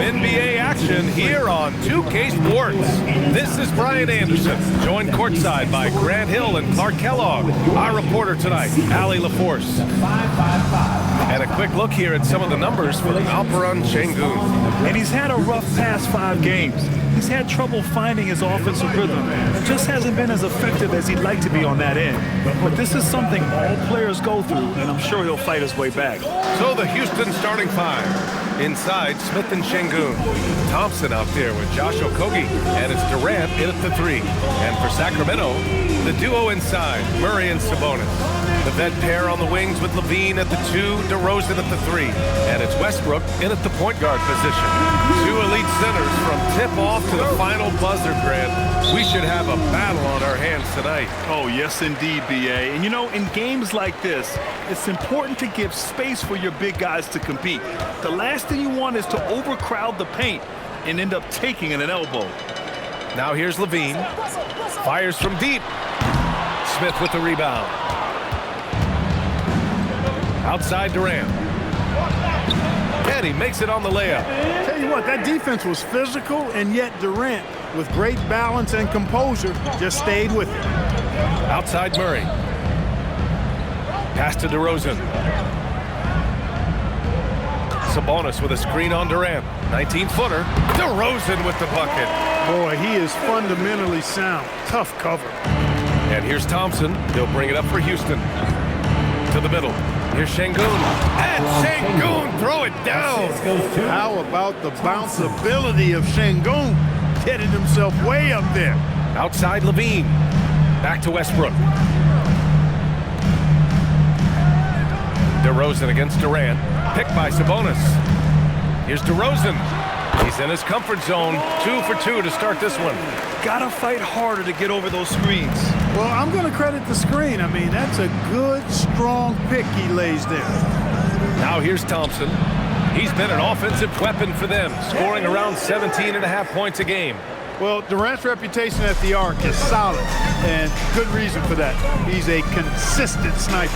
NBA action here on 2K Sports. This is Brian Anderson, joined courtside by Grant Hill and Clark Kellogg. Our reporter tonight, Allie LaForce. And a quick look here at some of the numbers for Alperen Şengün. And he's had a rough past 5 games. He's had trouble finding his offensive rhythm and just hasn't been as effective as he'd like to be on that end. But this is something all players go through, and I'm sure he'll fight his way back. So the Houston starting 5. Inside, Smith and Şengün. Thompson out there with Josh Okogie, and it's Durant in at the 3. And for Sacramento, the duo inside, Murray and Sabonis. The vet pair on the wings with LaVine at the 2, DeRozan at the 3. And it's Westbrook in at the point guard position. 2 elite centers from tip-off to the final buzzer, Grant. We should have a battle on our hands tonight. Oh, yes, indeed, B.A. And, you know, in games like this, it's important to give space for your big guys to compete. The last thing you want is to overcrowd the paint and end up taking an elbow. Now here's LaVine. Fires from deep. Smith with the rebound. Outside Durant. And he makes it on the layup. Tell you what, that defense was physical, and yet Durant, with great balance and composure, just stayed with it. Outside Murray. Pass to DeRozan. Sabonis with a screen on Durant. 19-footer. DeRozan with the bucket. Boy, he is fundamentally sound. Tough cover. And here's Thompson. He'll bring it up for Houston. To the middle. Here's Şengün. And Şengün throw it down. How about the bounceability of Şengün? Getting himself way up there. Outside LaVine. Back to Westbrook. DeRozan against Durant. Picked by Sabonis. Here's DeRozan. He's in his comfort zone. 2 for 2 to start this one. Gotta fight harder to get over those screens. Well, I'm going to credit the screen. I mean, that's a good, strong pick he lays there. Now here's Thompson. He's been an offensive weapon for them, scoring around 17.5 points a game. Well, Durant's reputation at the arc is solid, and good reason for that. He's a consistent sniper.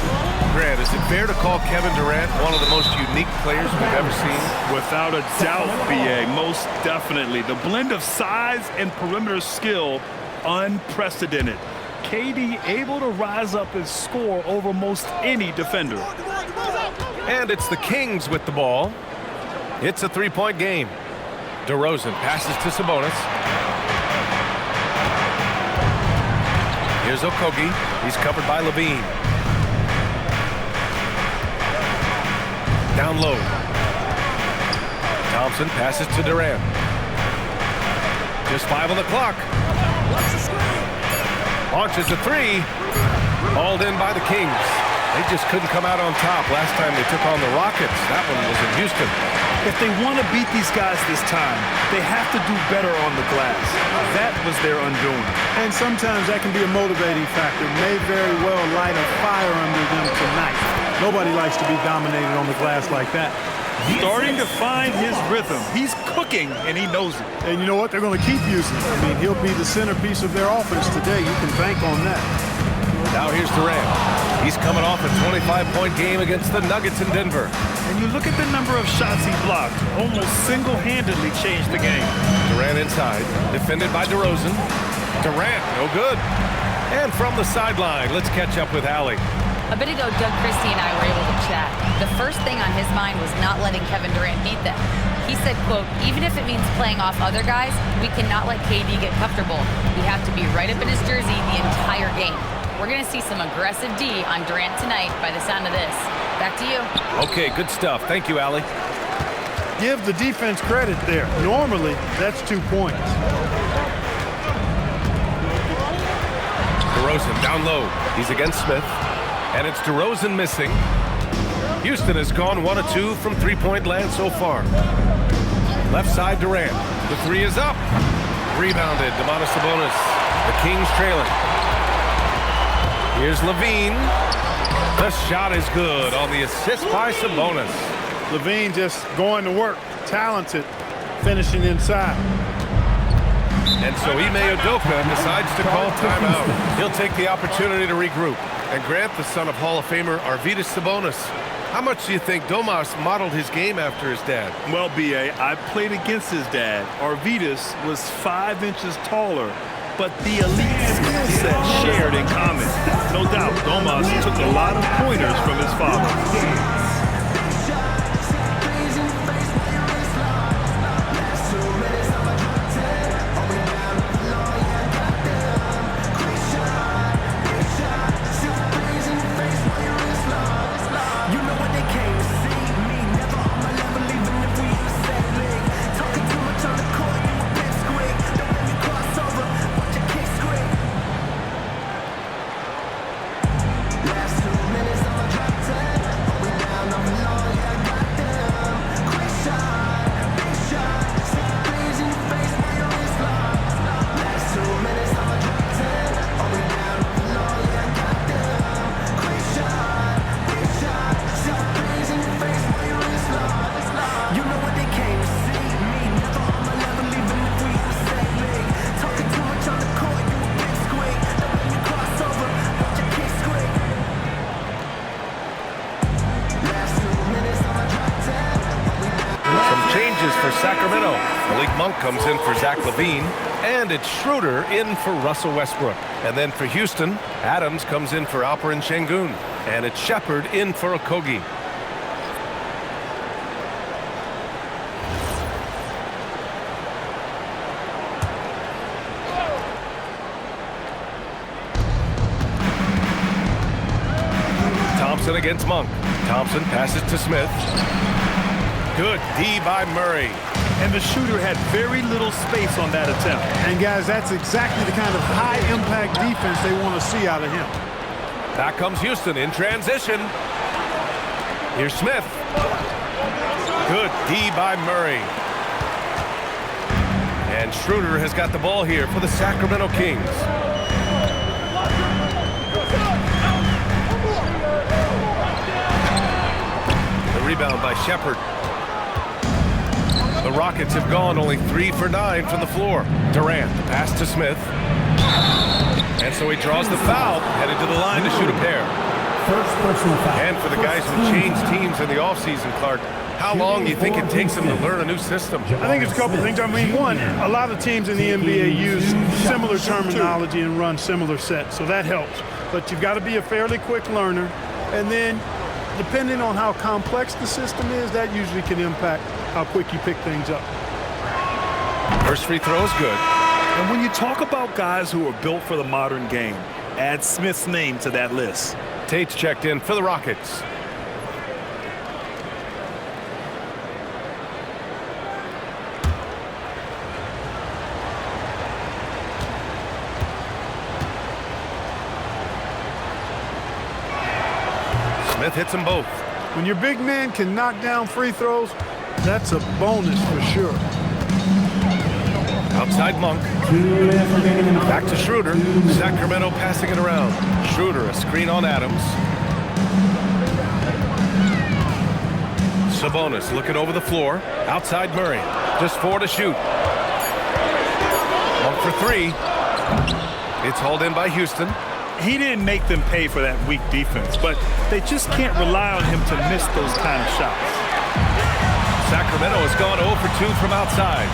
Grant, is it fair to call Kevin Durant one of the most unique players we've ever seen? Without a doubt, B.A., most definitely. The blend of size and perimeter skill, unprecedented. KD able to rise up and score over most any defender. And it's the Kings with the ball. It's a 3-point game. DeRozan passes to Sabonis. Here's Okogie. He's covered by LaVine. Down low. Thompson passes to Durant. Just 5 on the clock. Launches a 3. Hauled in by the Kings. They just couldn't come out on top last time they took on the Rockets. That one was in Houston. If they want to beat these guys this time, they have to do better on the glass. That was their undoing. And sometimes that can be a motivating factor. May very well light a fire under them tonight. Nobody likes to be dominated on the glass like that. Starting to find his rhythm. He's cooking, and he knows it. And you know what? They're going to keep using it. I mean, he'll be the centerpiece of their offense today. You can bank on that. Now here's Durant. He's coming off a 25-point game against the Nuggets in Denver. And you look at the number of shots he blocked, almost single-handedly changed the game. Durant inside, defended by DeRozan. Durant, no good. And from the sideline, let's catch up with Allie. A bit ago, Doug Christie and I were able to chat. The first thing on his mind was not letting Kevin Durant beat them. He said, quote, even if it means playing off other guys, we cannot let KD get comfortable. We have to be right up in his jersey the entire game. We're going to see some aggressive D on Durant tonight by the sound of this. Back to you. Okay, good stuff. Thank you, Allie. Give the defense credit there. Normally, that's 2 points. DeRozan down low. He's against Smith. And it's DeRozan missing. Houston has gone 1 of 2 from 3-point land so far. Left side Durant. The 3 is up. Rebounded. Domantas Sabonis. The Kings trailing. Here's LaVine. The shot is good on the assist by Sabonis. LaVine just going to work. Talented. Finishing inside. And so Ime Udoka decides to call timeout. He'll take the opportunity to regroup. And Grant, the son of Hall of Famer Arvydas Sabonis, How much do you think Domas modeled his game after his dad? Well, B.A., I played against his dad. Arvidas was 5 inches taller, but the elite skill set shared in common. No doubt, Domas took a lot of pointers from his father. For Sacramento, Malik Monk comes in for Zach LaVine, and it's Schroeder in for Russell Westbrook. And then for Houston, Adams comes in for Alperen Şengün, and it's Shepard in for Okogie. Thompson against Monk. Thompson passes to Smith. Good D by Murray. And the shooter had very little space on that attempt. And guys, that's exactly the kind of high-impact defense they want to see out of him. Back comes Houston in transition. Here's Smith. Good D by Murray. And Schroeder has got the ball here for the Sacramento Kings. The rebound by Shepard. The Rockets have gone only 3 for 9 from the floor. Durant, pass to Smith. And so he draws the foul, headed to the line to shoot a pair. First personal foul. And for the guys who changed teams in the offseason, Clark, how long do you think it takes them to learn a new system? I think it's a couple things. I mean, one, a lot of teams in the NBA use similar terminology and run similar sets, so that helps. But you've got to be a fairly quick learner. And then, depending on how complex the system is, that usually can impact how quick you pick things up. First free throw is good. And when you talk about guys who are built for the modern game, add Smith's name to that list. Tate's checked in for the Rockets. Smith hits them both. When your big man can knock down free throws, that's a bonus for sure. Outside Monk. Back to Schroeder. Sacramento passing it around. Schroeder, a screen on Adams. Sabonis looking over the floor. Outside Murray. Just 4 to shoot. Monk for 3. It's hauled in by Houston. He didn't make them pay for that weak defense, but they just can't rely on him to miss those kind of shots. Sacramento has gone 0 for 2 from outside.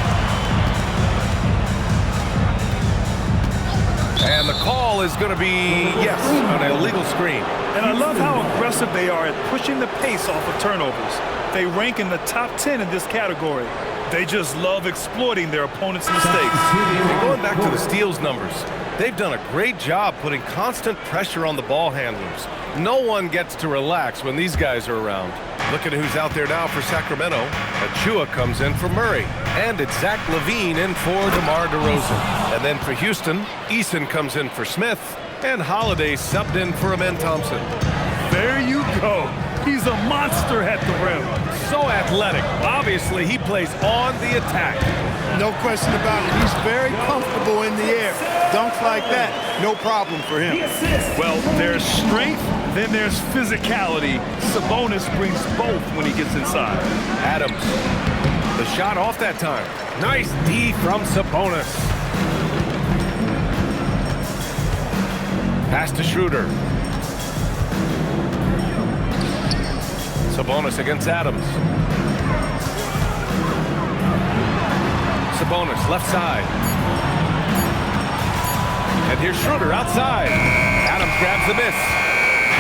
And the call is going to be, yes, an illegal screen. And I love how aggressive they are at pushing the pace off of turnovers. They rank in the top 10 in this category. They just love exploiting their opponent's mistakes. And going back to the steals numbers, they've done a great job putting constant pressure on the ball handlers. No one gets to relax when these guys are around. Look at who's out there now for Sacramento. Achua comes in for Murray. And it's Zach LaVine in for DeMar DeRozan. And then for Houston, Eason comes in for Smith. And Holiday subbed in for Amen Thompson. There you go. He's a monster at the rim. So athletic. Obviously, he plays on the attack. No question about it. He's very comfortable in the air. Dunks like that, no problem for him. Well, there's strength, then there's physicality. Sabonis brings both when he gets inside. Adams. The shot off that time. Nice D from Sabonis. Pass to Schroeder. Sabonis against Adams. Sabonis, left side. And here's Schroeder outside. Adams grabs the miss.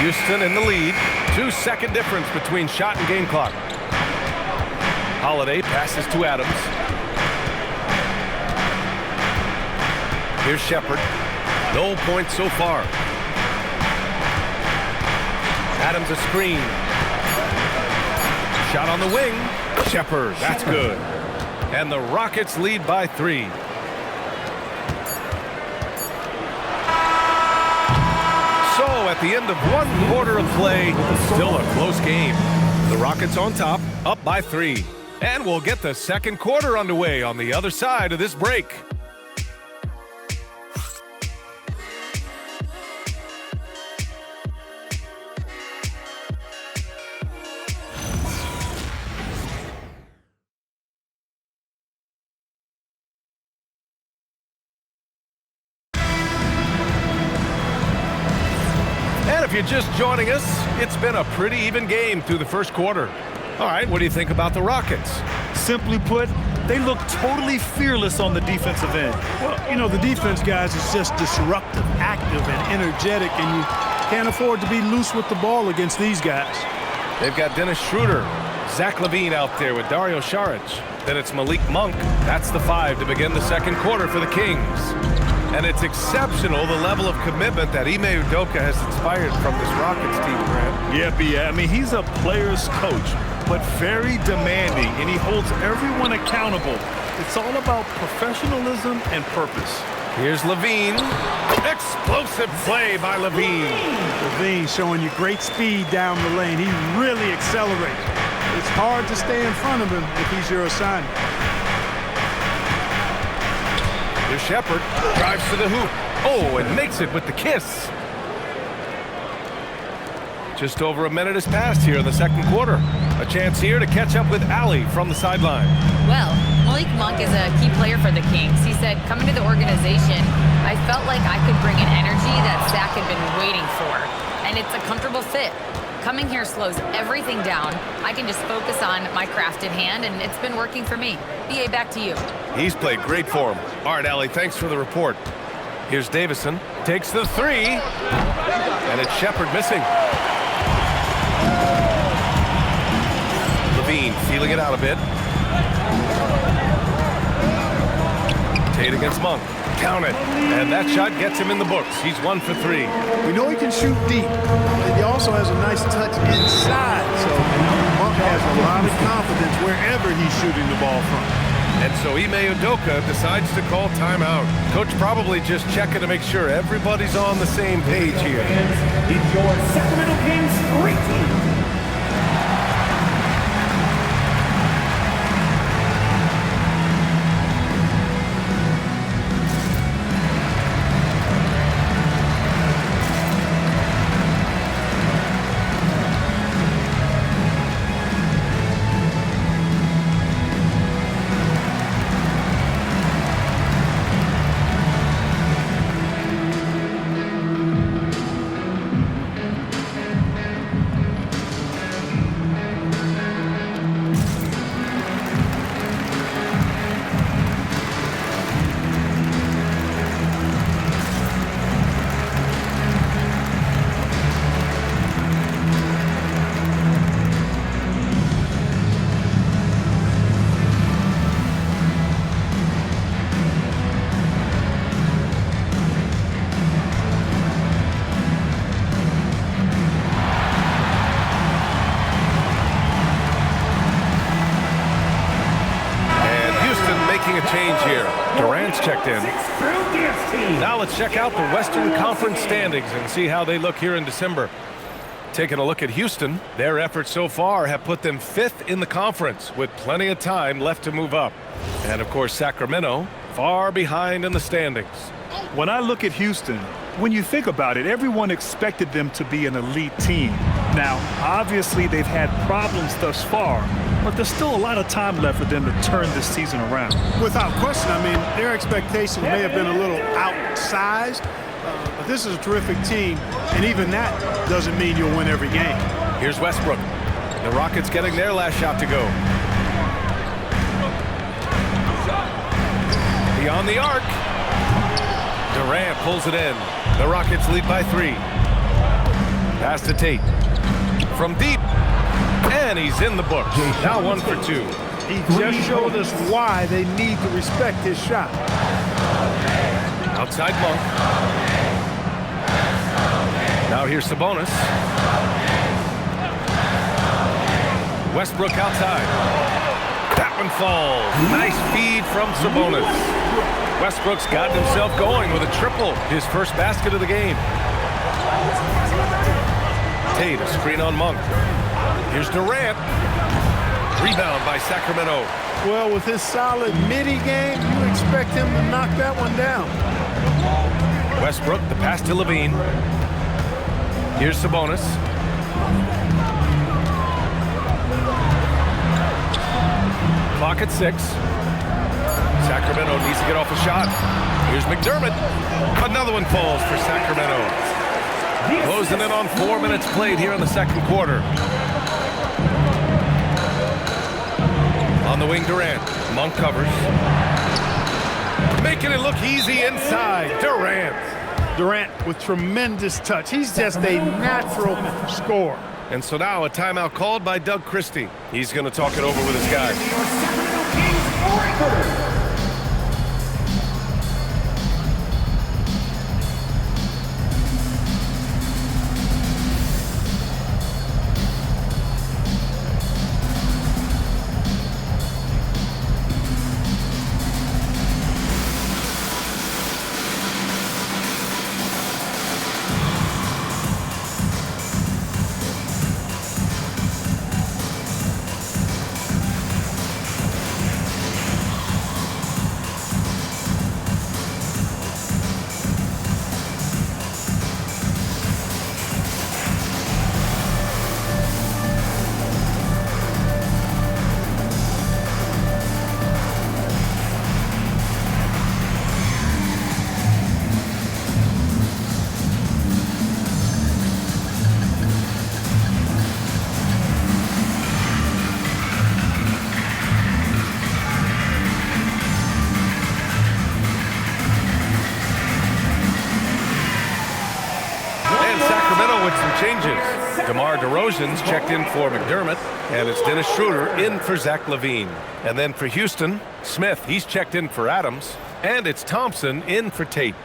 Houston in the lead. 2-second difference between shot and game clock. Holiday passes to Adams. Here's Shepherd. No points so far. Adams a screen. Shot on the wing. Shepherd, that's good. And the Rockets lead by 3. So at the end of 1 quarter of play, still a close game. The Rockets on top, up by 3. And we'll get the second quarter underway on the other side of this break. And if you're just joining us, it's been a pretty even game through the first quarter. All right, what do you think about the Rockets? Simply put, they look totally fearless on the defensive end. Well, you know, the defense, guys, is just disruptive, active, and energetic, and you can't afford to be loose with the ball against these guys. They've got Dennis Schroeder, Zach LaVine out there with Dario Saric. Then it's Malik Monk. That's the 5 to begin the second quarter for the Kings. And it's exceptional the level of commitment that Ime Udoka has inspired from this Rockets team, Grant. Yeah, I mean, he's a player's coach, but very demanding, and he holds everyone accountable. It's all about professionalism and purpose. Here's LaVine. Explosive play by LaVine. LaVine showing you great speed down the lane. He really accelerates. It's hard to stay in front of him if he's your assignment. Here's Shepherd. Drives to the hoop. Oh, and makes it with the kiss. Just over a minute has passed here in the second quarter. A chance here to catch up with Allie from the sideline. Well, Malik Monk is a key player for the Kings. He said, coming to the organization, I felt like I could bring an energy that Zach had been waiting for. And it's a comfortable fit. Coming here slows everything down. I can just focus on my craft in hand, and it's been working for me. BA, back to you. He's played great for him. All right, Allie, thanks for the report. Here's Davison. Takes the 3. And it's Shepherd missing. LaVine feeling it out a bit. Tate against Monk. Count it. And that shot gets him in the books. He's 1 for 3. We know he can shoot deep, and he also has a nice touch inside. So Monk has a lot of confidence wherever he's shooting the ball from. And so Ime Udoka decides to call timeout. Coach probably just checking to make sure everybody's on the same page here. It's your Sacramento Kings street team. A change here. Durant's checked in. Now let's check out the Western Conference standings and see how they look here in December. Taking a look at Houston, their efforts so far have put them 5th in the conference with plenty of time left to move up. And of course, Sacramento, far behind in the standings. When I look at Houston, when you think about it, everyone expected them to be an elite team. Now, obviously, they've had problems thus far, but there's still a lot of time left for them to turn this season around. Without question, I mean, their expectations may have been a little outsized, but this is a terrific team, and even that doesn't mean you'll win every game. Here's Westbrook. The Rockets getting their last shot to go. Beyond the arc. Durant pulls it in. The Rockets lead by 3. Pass to Tate. From deep. And he's in the books. Now 1 for 2. He just showed us why they need to respect his shot. Outside Monk. Now here's Sabonis. Westbrook outside. That one falls. Nice feed from Sabonis. Westbrook's gotten himself going with a triple. His first basket of the game. Tate, a screen on Monk. Here's Durant. Rebound by Sacramento. Well, with his solid midi game, you expect him to knock that one down. Westbrook, the pass to Levine. Here's Sabonis. Clock at 6. Sacramento needs to get off a shot. Here's McDermott. Another one falls for Sacramento. Closing in on 4 minutes played here in the second quarter. On the wing, Durant. Monk covers. Making it look easy inside. Durant with tremendous touch. He's just a natural scorer. And so now a timeout called by Doug Christie. He's going to talk it over with his guys. Changes. DeMar DeRozan's checked in for McDermott, and it's Dennis Schroeder in for Zach LaVine. And then for Houston, Smith, he's checked in for Adams, and it's Thompson in for Tate.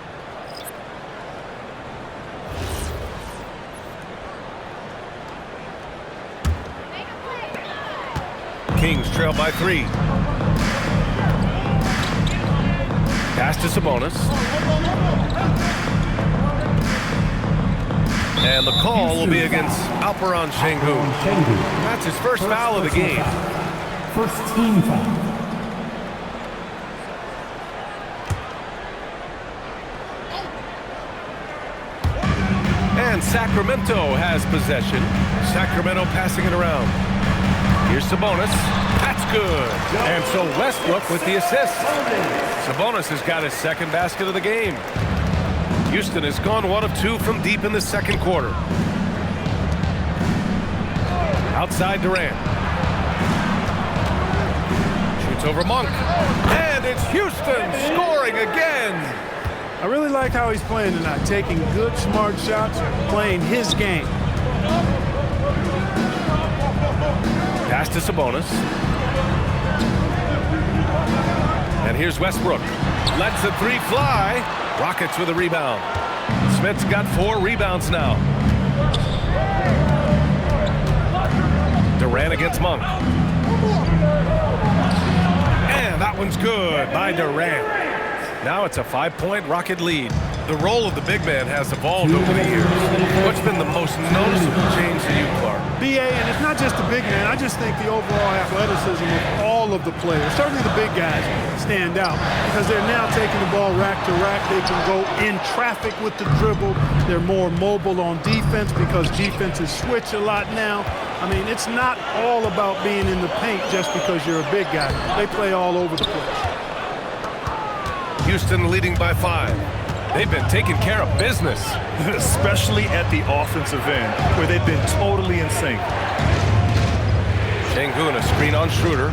Kings trail by 3. Pass to Sabonis. And the call will be against Alperen Sengun. That's his first foul of the game. First team foul. And Sacramento has possession. Sacramento passing it around. Here's Sabonis. That's good. And so Westbrook with the assist. Sabonis has got his second basket of the game. Houston has gone 1 of 2 from deep in the second quarter. Outside Durant. Shoots over Monk. And it's Houston scoring again. I really like how he's playing tonight, taking good, smart shots, playing his game. Pass to Sabonis. And here's Westbrook. Lets the 3 fly. Rockets with a rebound. Smith's got 4 rebounds now. Durant against Monk. And that one's good by Durant. Now it's a 5-point Rocket lead. The role of the big man has evolved over the years. What's been the most noticeable change to you, Clark? BA, and it's not just the big man. I just think the overall athleticism of all of the players, certainly the big guys, stand out because they're now taking the ball rack to rack. They can go in traffic with the dribble. They're more mobile on defense because defenses switch a lot now. I mean, it's not all about being in the paint just because you're a big guy. They play all over the place. Houston leading by 5. They've been taking care of business. Especially at the offensive end, where they've been totally in sync. Şengün, a screen on Schroeder.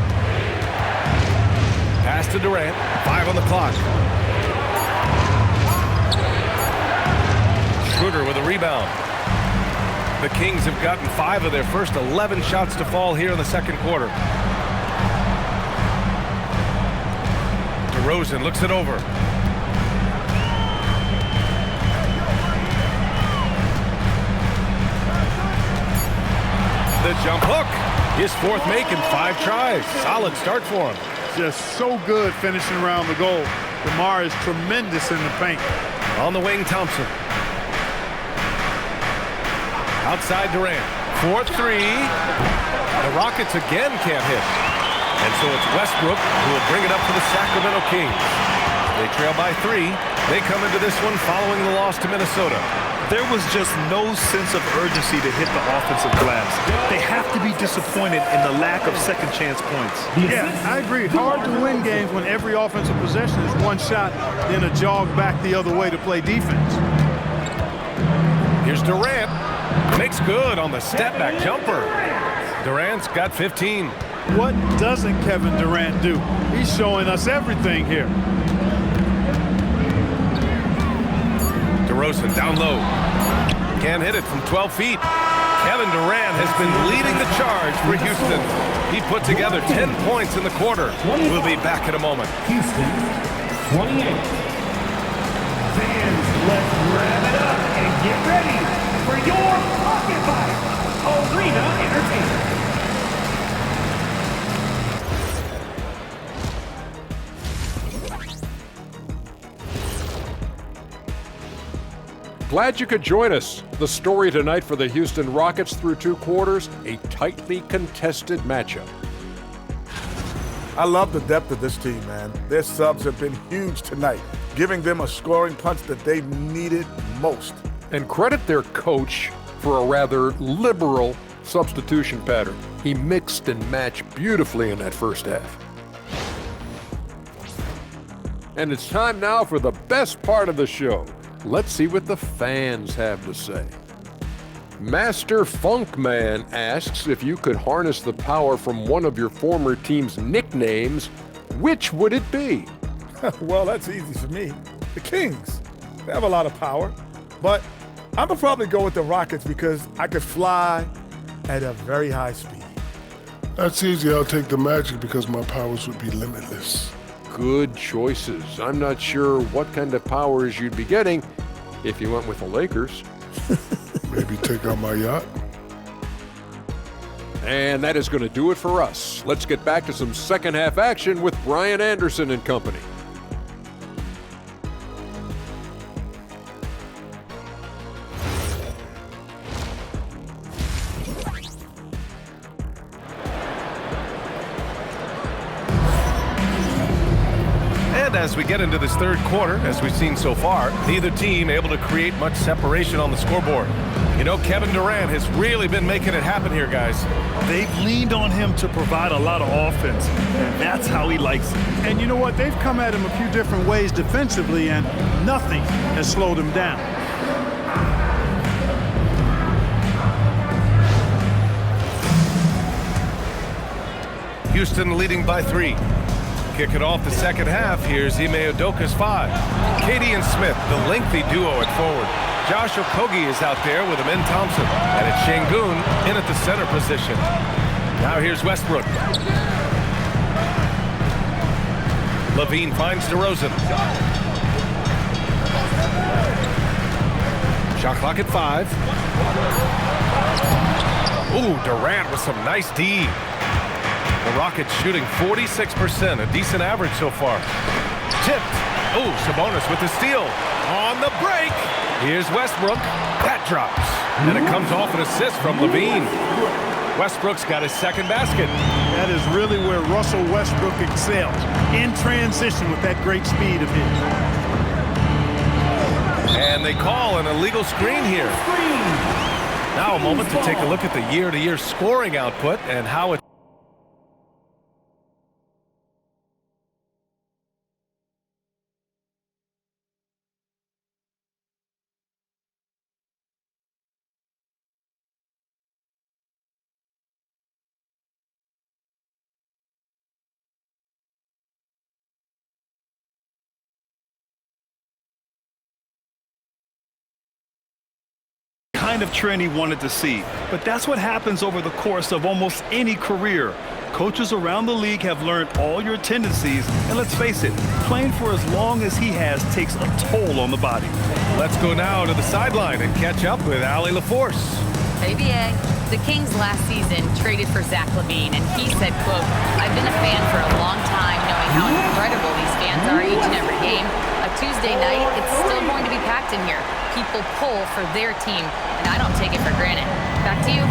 Pass to Durant. 5 on the clock. Schroeder with a rebound. The Kings have gotten 5 of their first 11 shots to fall here in the second quarter. DeRozan looks it over. The jump hook. His 4th make in 5 tries. Solid start for him. Just so good finishing around the goal. DeMar is tremendous in the paint. On the wing, Thompson. Outside Durant. 4-3. The Rockets again can't hit. And so it's Westbrook who will bring it up for the Sacramento Kings. They trail by 3. They come into this one following the loss to Minnesota. There was just no sense of urgency to hit the offensive glass. They have to be disappointed in the lack of second chance points. Yeah, I agree. Hard to win games when every offensive possession is one shot, then a jog back the other way to play defense. Here's Durant. Makes good on the step-back jumper. Durant's got 15. What doesn't Kevin Durant do? He's showing us everything here. DeRozan down low. Can't hit it from 12 feet. Kevin Durant has been leading the charge for Houston. He put together 10 points in the quarter. We'll be back in a moment. Houston, 28. Fans, let's wrap it up and get ready for your Pocket Fight Arena Entertainment. Glad you could join us. The story tonight for the Houston Rockets through 2 quarters, a tightly contested matchup. I love the depth of this team, man. Their subs have been huge tonight, giving them a scoring punch that they needed most. And credit their coach for a rather liberal substitution pattern. He mixed and matched beautifully in that first half. And it's time now for the best part of the show. Let's see what the fans have to say. Master Funkman asks if you could harness the power from one of your former team's nicknames, which would it be? Well, that's easy for me. The Kings. They have a lot of power. But I'm going to probably go with the Rockets because I could fly at a very high speed. That's easy. I'll take the Magic because my powers would be limitless. Good choices. I'm not sure what kind of powers you'd be getting if you went with the Lakers. Maybe take out my yacht. And that is going to do it for us. Let's get back to some second half action with Brian Anderson and company. And as we get into this third quarter, as we've seen so far, neither team able to create much separation on the scoreboard. You know, Kevin Durant has really been making it happen here, guys. They've leaned on him to provide a lot of offense, and that's how he likes it. And you know what? They've come at him a few different ways defensively, and nothing has slowed him down. Houston leading by 3. Kicking off the second half, here's Ime Udoka's 5. Katie and Smith, the lengthy duo at forward. Josh Okogie is out there with Amin Thompson. And it's Şengün in at the center position. Now here's Westbrook. Levine finds DeRozan. Shot clock at 5. Ooh, Durant with some nice D. The Rockets shooting 46%, a decent average so far. Tipped. Oh, Sabonis with the steal. On the break. Here's Westbrook. That drops. And it comes off an assist from Levine. Westbrook's got his second basket. That is really where Russell Westbrook excels, in transition with that great speed of his. And they call an illegal screen here. Now a moment to take a look at the year-to-year scoring output and how it kind of trend he wanted to see, but that's what happens over the course of almost any career. Coaches around the league have learned all your tendencies, and let's face it, playing for as long as he has takes a toll on the body. Let's go now to the sideline and catch up with Allie LaForce. ABA. The Kings last season traded for Zach LaVine, and he said, quote, "I've been a fan for a long time, knowing how incredible these fans are each and every game. A Tuesday night, it's still going to be packed in here. People pull for their team, and I don't take it for granted." Back to you.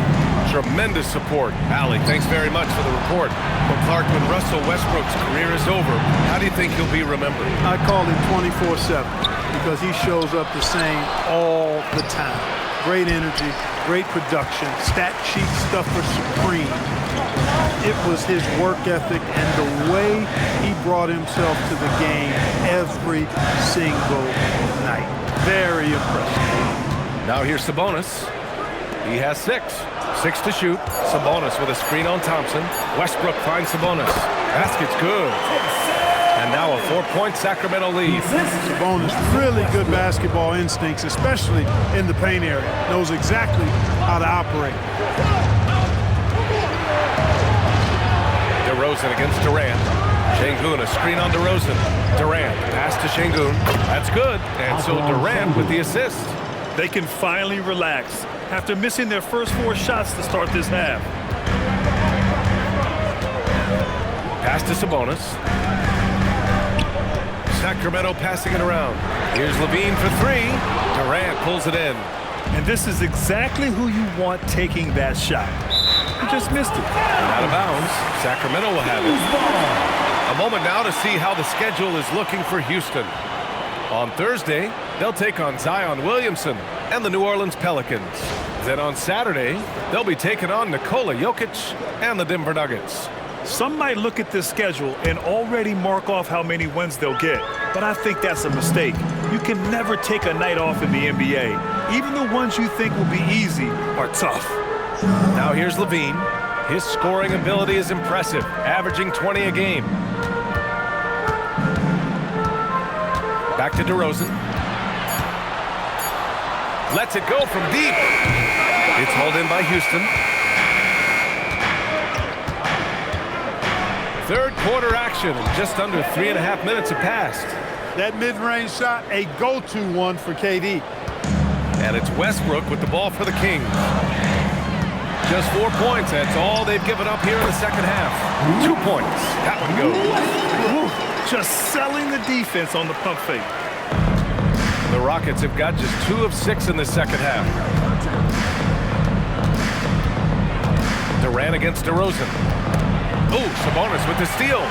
Tremendous support. Allie, thanks very much for the report. Well, Clark, when Russell Westbrook's career is over, how do you think he'll be remembered? I call him 24/7 because he shows up the same all the time. Great energy, great production, stat sheet stuffer supreme. It was his work ethic and the way he brought himself to the game every single night. Very impressive. Now here's Sabonis. He has 6. 6 to shoot. Sabonis with a screen on Thompson. Westbrook finds Sabonis. Basket's good. And now a 4-point Sacramento lead. Sabonis, really good basketball instincts, especially in the paint area. Knows exactly how to operate. DeRozan against Durant. Şengün, a screen on DeRozan. Durant, pass to Şengün. That's good. And so Durant with the assist. They can finally relax after missing their first 4 shots to start this half. Pass to Sabonis. Sacramento passing it around. Here's LaVine for 3. Durant pulls it in. And this is exactly who you want taking that shot. He just missed it. And out of bounds. Sacramento will have it. A moment now to see how the schedule is looking for Houston. On Thursday, they'll take on Zion Williamson and the New Orleans Pelicans. Then on Saturday, they'll be taking on Nikola Jokic and the Denver Nuggets. Some might look at this schedule and already mark off how many wins they'll get, but I think that's a mistake. You can never take a night off in the NBA. Even the ones you think will be easy are tough. Now here's LaVine. His scoring ability is impressive, averaging 20 a game. Back to DeRozan. Lets it go from deep. It's hauled in by Houston. Third quarter action, and just under 3.5 minutes have passed. That mid-range shot, a go-to one for KD. And it's Westbrook with the ball for the Kings. Just 4 points. That's all they've given up here in the second half. 2 points. That one goes. Just selling the defense on the pump fake. The Rockets have got just 2 of 6 in the second half. Durant against DeRozan. Oh, Sabonis with the steal.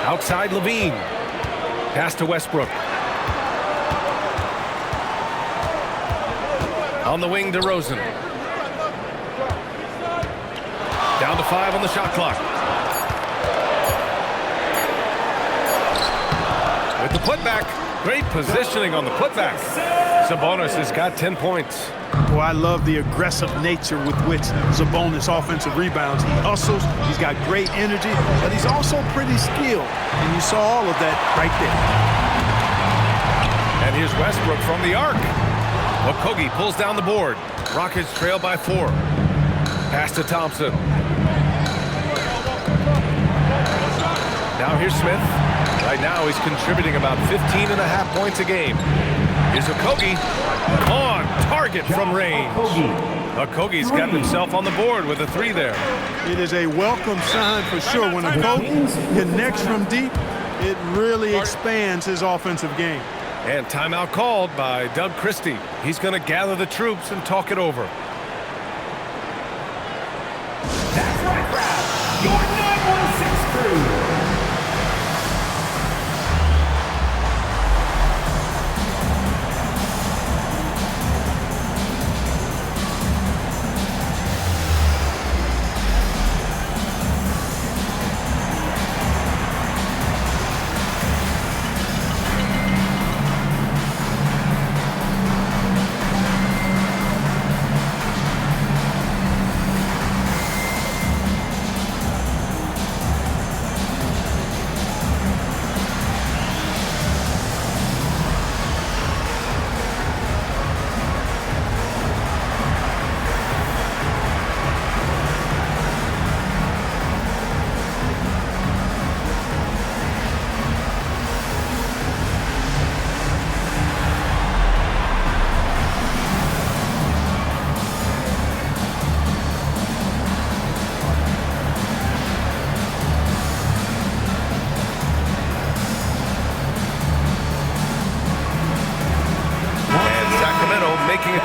Outside LaVine. Pass to Westbrook. On the wing, DeRozan. Down to 5 on the shot clock. With the putback. Great positioning on the putback. Sabonis has got 10 points. Well, I love the aggressive nature with which Sabonis offensive rebounds. He hustles, he's got great energy, but he's also pretty skilled. And you saw all of that right there. And here's Westbrook from the arc. Okogie pulls down the board. Rockets trail by 4. Pass to Thompson. Now here's Smith. Right now he's contributing about 15.5 points a game. Here's Okogie. On target from range. Okogie's got himself on the board with a 3 there. It is a welcome sign for sure. When a coach connects from deep, it really expands his offensive game. And timeout called by Doug Christie. He's going to gather the troops and talk it over. That's right, crowd. Your 916 crew.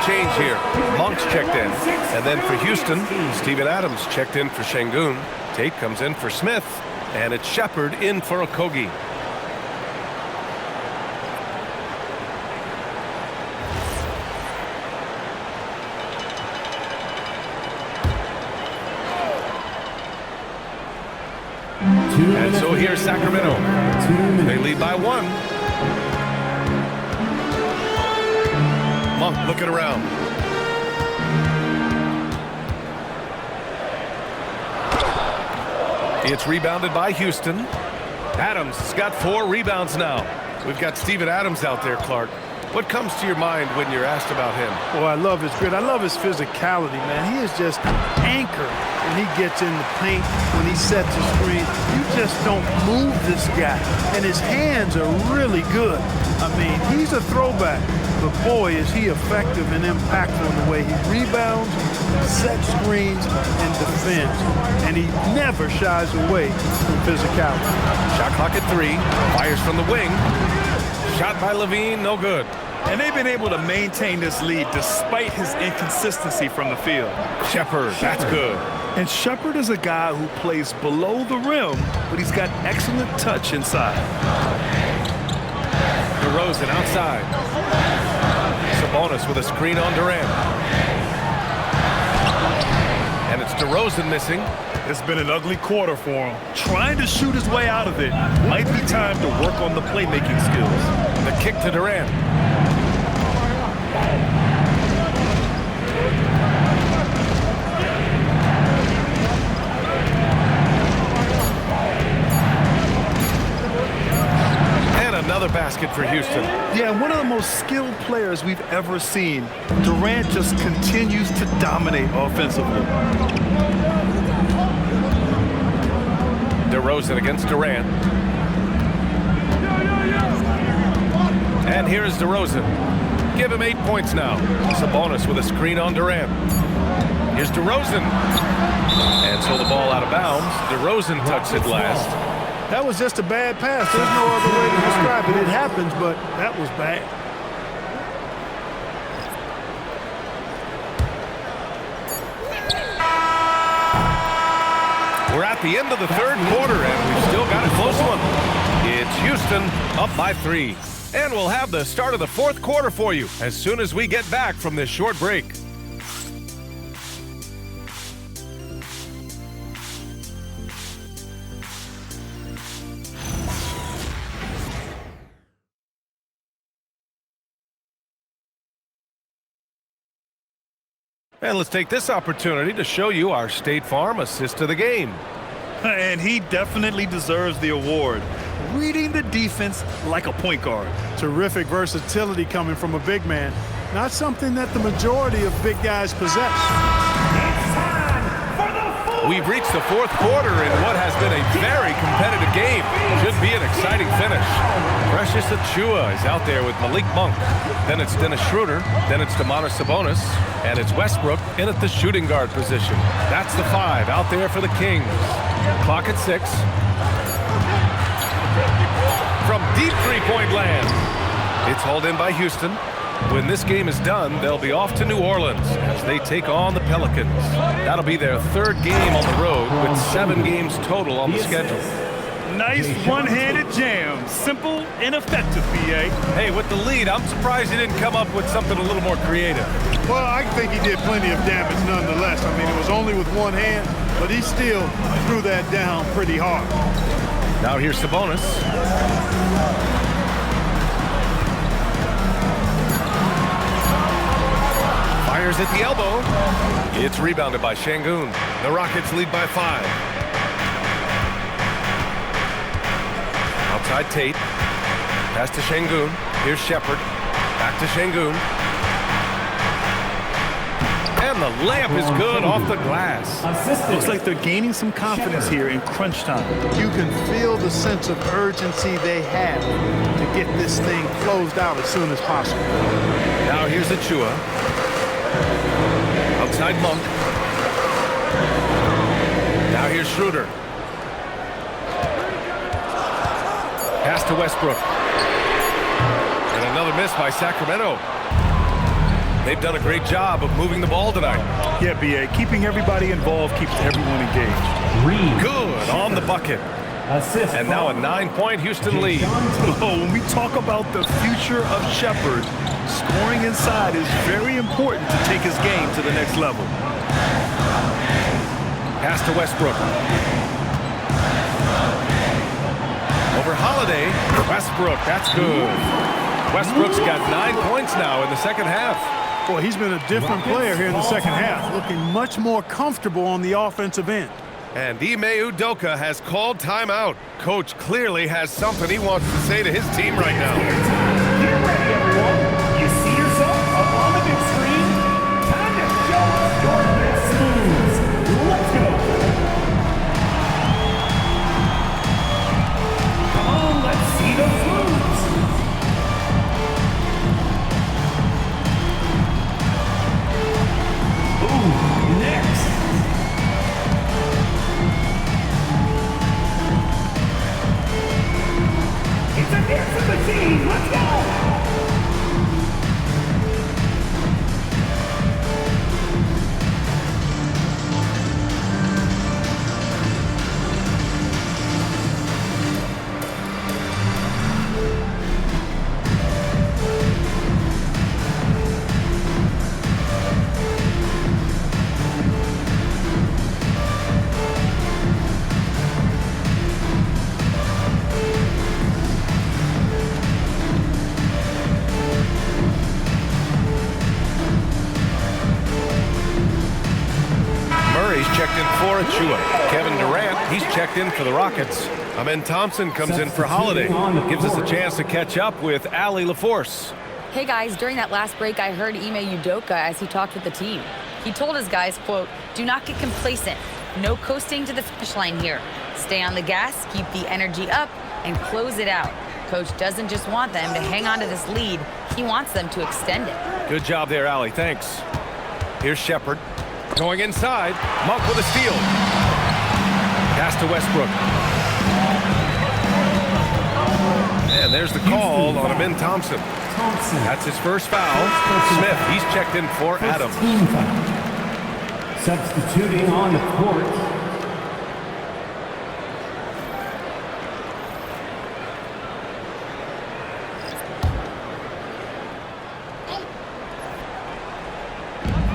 change here. Monk's checked in. And then for Houston, Steven Adams checked in for Şengün. Tate comes in for Smith. And it's Shepard in for Okogie. And so here's Sacramento. They lead by 1. Monk looking around. It's rebounded by Houston. Adams has got 4 rebounds now. We've got Steven Adams out there, Clark. What comes to your mind when you're asked about him? Well, I love his grit. I love his physicality, man. He is just anchored when he gets in the paint, when he sets a screen. You just don't move this guy. And his hands are really good. I mean, he's a throwback. But boy, is he effective and impactful in the way he rebounds, sets screens, and defends. And he never shies away from physicality. Shot clock at 3. Fires from the wing. Shot by Levine, no good. And they've been able to maintain this lead despite his inconsistency from the field. Shepard, that's good. And Shepard is a guy who plays below the rim, but he's got excellent touch inside. DeRozan outside. Sabonis with a screen on Durant. And it's DeRozan missing. It's been an ugly quarter for him. Trying to shoot his way out of it. Might be time to work on the playmaking skills. The kick to Durant. And another basket for Houston. Yeah, one of the most skilled players we've ever seen. Durant just continues to dominate offensively. DeRozan against Durant. And here's DeRozan. Give him 8 points now. Sabonis with a screen on Durant. Here's DeRozan. And so the ball out of bounds. DeRozan touched it last. That was just a bad pass. There's no other way to describe it. It happens, but that was bad. We're at the end of the third quarter, and we've still got a close one. It's Houston up by 3. And we'll have the start of the fourth quarter for you as soon as we get back from this short break. And let's take this opportunity to show you our State Farm assist of the game. And he definitely deserves the award. Reading the defense like a point guard. Terrific versatility coming from a big man. Not something that the majority of big guys possess. We've reached the fourth quarter in what has been a very competitive game. Should be an exciting finish. Precious Achiuwa is out there with Malik Monk. Then it's Dennis Schroeder. Then it's Domantas Sabonis. And it's Westbrook in at the shooting guard position. That's the 5 out there for the Kings. Clock at 6. From deep three-point land. It's hauled in by Houston. When this game is done, they'll be off to New Orleans as they take on the Pelicans. That'll be their 3rd game on the road with 7 games total on the schedule. Nice one-handed jam. Simple and effective, B.A. Hey, with the lead, I'm surprised he didn't come up with something a little more creative. Well, I think he did plenty of damage nonetheless. I mean, it was only with one hand, but he still threw that down pretty hard. Now here's Sabonis. Fires at the elbow. It's rebounded by Şengün. The Rockets lead by 5. Outside Tate. Pass to Şengün. Here's Shepard. Back to Şengün. And the layup is good off the glass. Looks like they're gaining some confidence here in crunch time. You can feel the sense of urgency they have to get this thing closed out as soon as possible. Now here's Achiuwa. Outside Monk. Now here's Schroeder. Pass to Westbrook. And another miss by Sacramento. They've done a great job of moving the ball tonight. Yeah, B.A. Keeping everybody involved keeps everyone engaged. Good on the bucket. Assist. And now a 9-point Houston lead. Oh, when we talk about the future of Shepherd, scoring inside is very important to take his game to the next level. Pass to Westbrook. Over Holiday. Westbrook, that's good. Westbrook's got 9 points now in the second half. Boy, he's been a different player here in the second half, looking much more comfortable on the offensive end. And Ime Udoka has called timeout. Coach clearly has something he wants to say to his team right now. Get ready, everyone. You see yourself up on the big screen? Time to show us your best moves. Let's go. Come on, let's see those moves. Ooh, next. It's a dance of the team. Let's go. Murray's checked in for Achua. Kevin Durant, he's checked in for the Rockets. Amen Thompson comes in for Holiday. Gives us a chance to catch up with Allie LaForce. Hey guys, during that last break, I heard Ime Udoka as he talked with the team. He told his guys, quote, "Do not get complacent. No coasting to the finish line here. Stay on the gas, keep the energy up, and close it out. Coach doesn't just want them to hang on to this lead. He wants them to extend it." Good job there, Allie. Thanks. Here's Shepherd. Going inside. Monk with a steal. Pass to Westbrook. And there's the call on Amen Thompson. That's his first foul. Smith, he's checked in for Adams. Substituting on the court.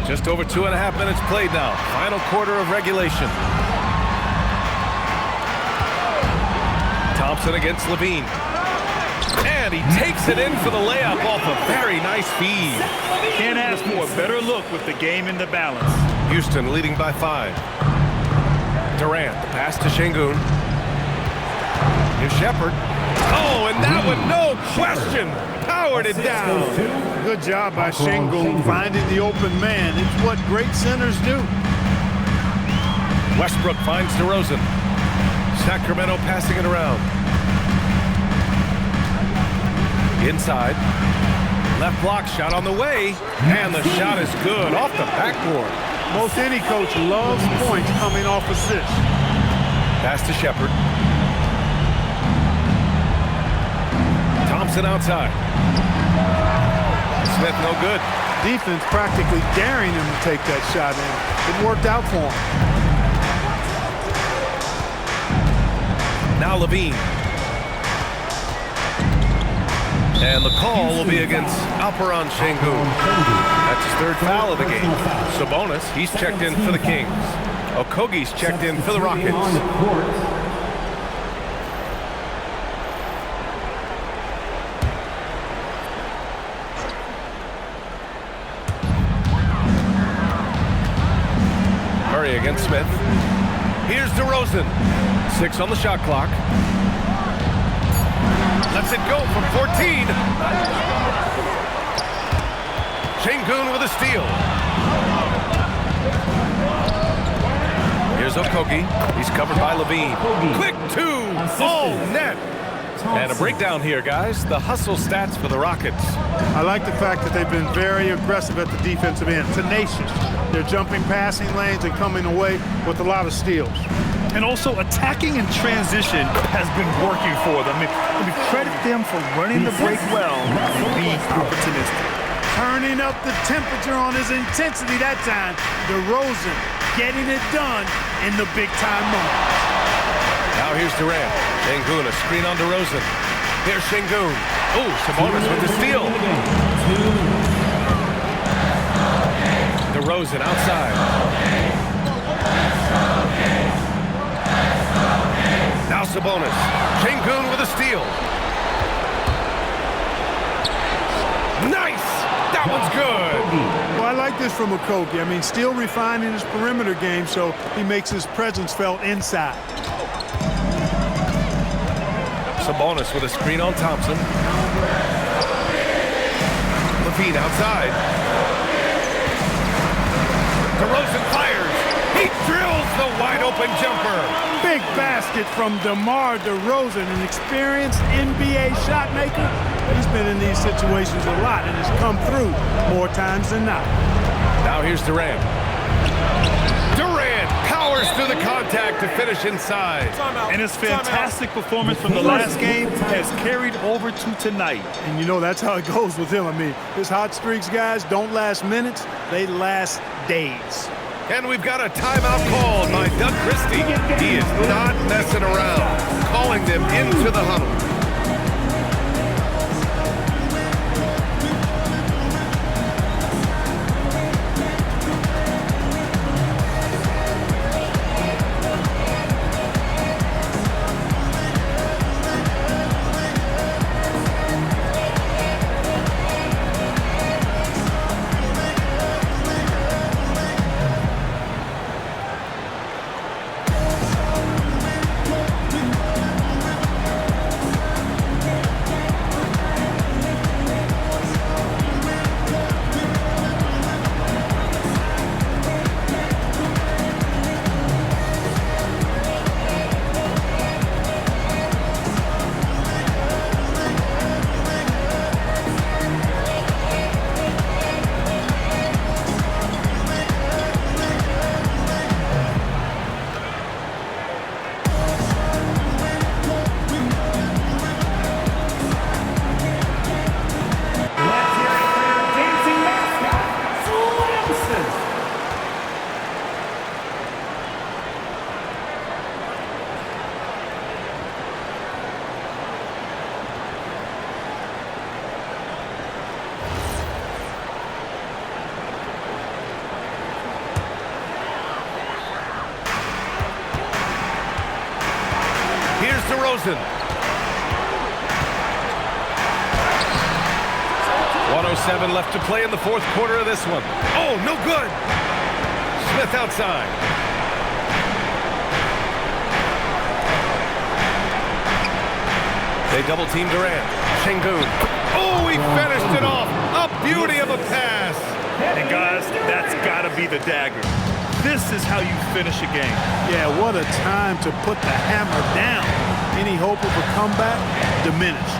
Just over 2.5 minutes played now. Final quarter of regulation. Thompson against Levine. And he takes it in for the layup off a very nice feed. Can't ask for a better look with the game in the balance. Houston leading by 5. Durant, the pass to Şengün. Here's Shepherd. Oh, and that one, no question, powered it down. Good job by Şengün finding the open man. It's what great centers do. Westbrook finds DeRozan. Sacramento passing it around. Inside. Left block shot on the way. And the shot is good off the backboard. Most any coach loves points coming off assists. Pass to Shepherd. Thompson outside. Smith no good. Defense practically daring him to take that shot in. It worked out for him. Now Levine. And the call will be against Alperen Şengün. That's his third foul of the game. Sabonis, he's checked in for the Kings. Okogie's checked in for the Rockets. Murray against Smith. Here's DeRozan. 6 on the shot clock. Lets it go from 14. Şengün with a steal. Here's Okogie. He's covered by Levine. Quick 2. Oh, net. And a breakdown here, guys. The hustle stats for the Rockets. I like the fact that they've been very aggressive at the defensive end. Tenacious. They're jumping passing lanes and coming away with a lot of steals. And also attacking in transition has been working for them. I mean, credit them for running the break well and being opportunistic. turning up the temperature on his intensity that time. DeRozan getting it done in the big-time moments. Now here's Durant. Şengün, a screen on DeRozan. Here's Şengün. Oh, Sabonis with the steal. DeRozan outside. Now Sabonis. Şengün with a steal. Nice! That one's good. Well, I like this from Okogie. I mean, still refining his perimeter game so he makes his presence felt inside. Sabonis with a screen on Thompson. Levine outside. DeRozan fires. He drills the wide-open jumper. Big basket from DeMar DeRozan, an experienced NBA shot maker. He's been in these situations a lot and has come through more times than not. Now here's Durant. Durant powers through the contact to finish inside. And his fantastic performance from the last game has carried over to tonight. And you know, that's how it goes with him. I mean, his hot streaks, guys, don't last minutes. They last days. And we've got a timeout called by Doug Christie. He is not messing around, calling them into the huddle. DeRozan. 1:07 left to play in the fourth quarter of this one. Oh, no good. Smith outside. They double team Durant. Şengün. Oh, he finished it off. A beauty of a pass. And guys, that's got to be the dagger. This is how you finish a game. Yeah, what a time to put the hammer down. Any hope of a comeback diminished.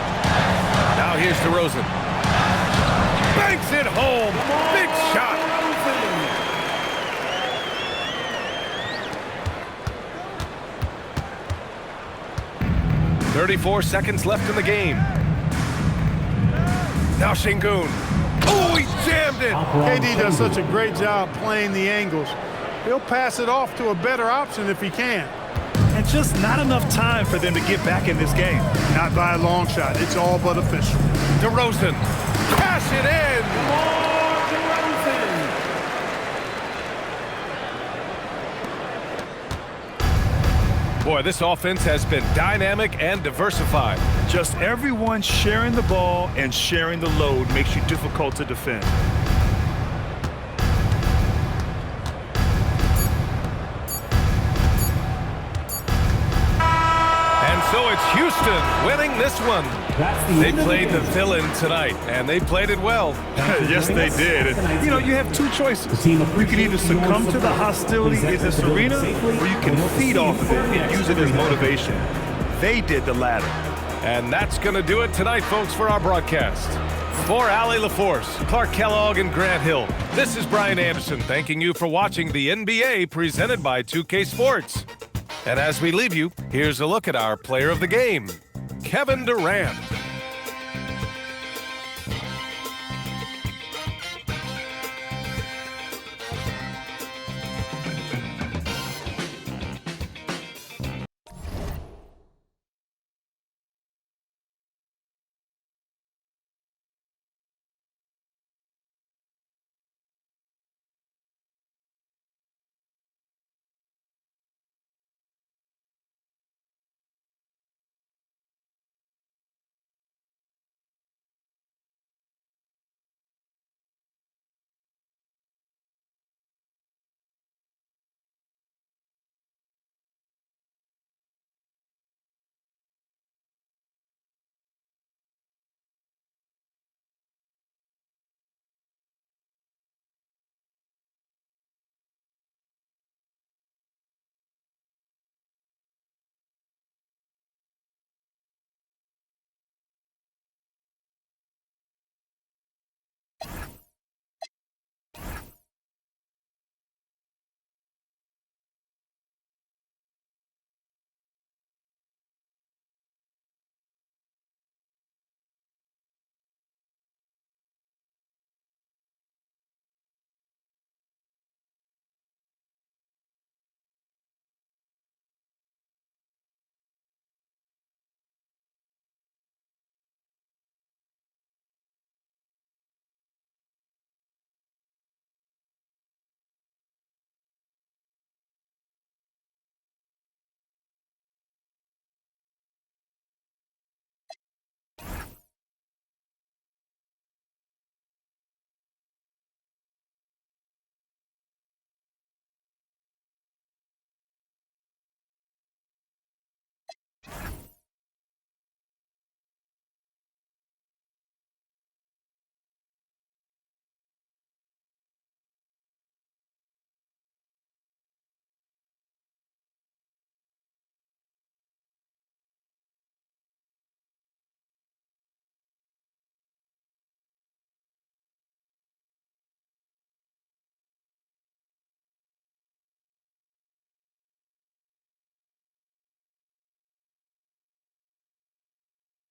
Now here's DeRozan. Banks it home. Big shot. 34 seconds left in the game. Now Şengün. Oh, he jammed it. KD does such a great job playing the angles. He'll pass it off to a better option if he can. And just not enough time for them to get back in this game. Not by a long shot. It's all but official. DeRozan. Cash it in. Boy, this offense has been dynamic and diversified. Just everyone sharing the ball and sharing the load makes you difficult to defend. And so it's Houston winning this one. They played the villain tonight, and they played it well. Yes, they did. And, you know, you have two choices. You can either succumb to the hostility in this arena, or you can feed off of it and use it as motivation. They did the latter. And that's going to do it tonight, folks, for our broadcast. For Allie LaForce, Clark Kellogg, and Grant Hill, this is Brian Anderson thanking you for watching the NBA presented by 2K Sports. And as we leave you, here's a look at our player of the game, Kevin Durant.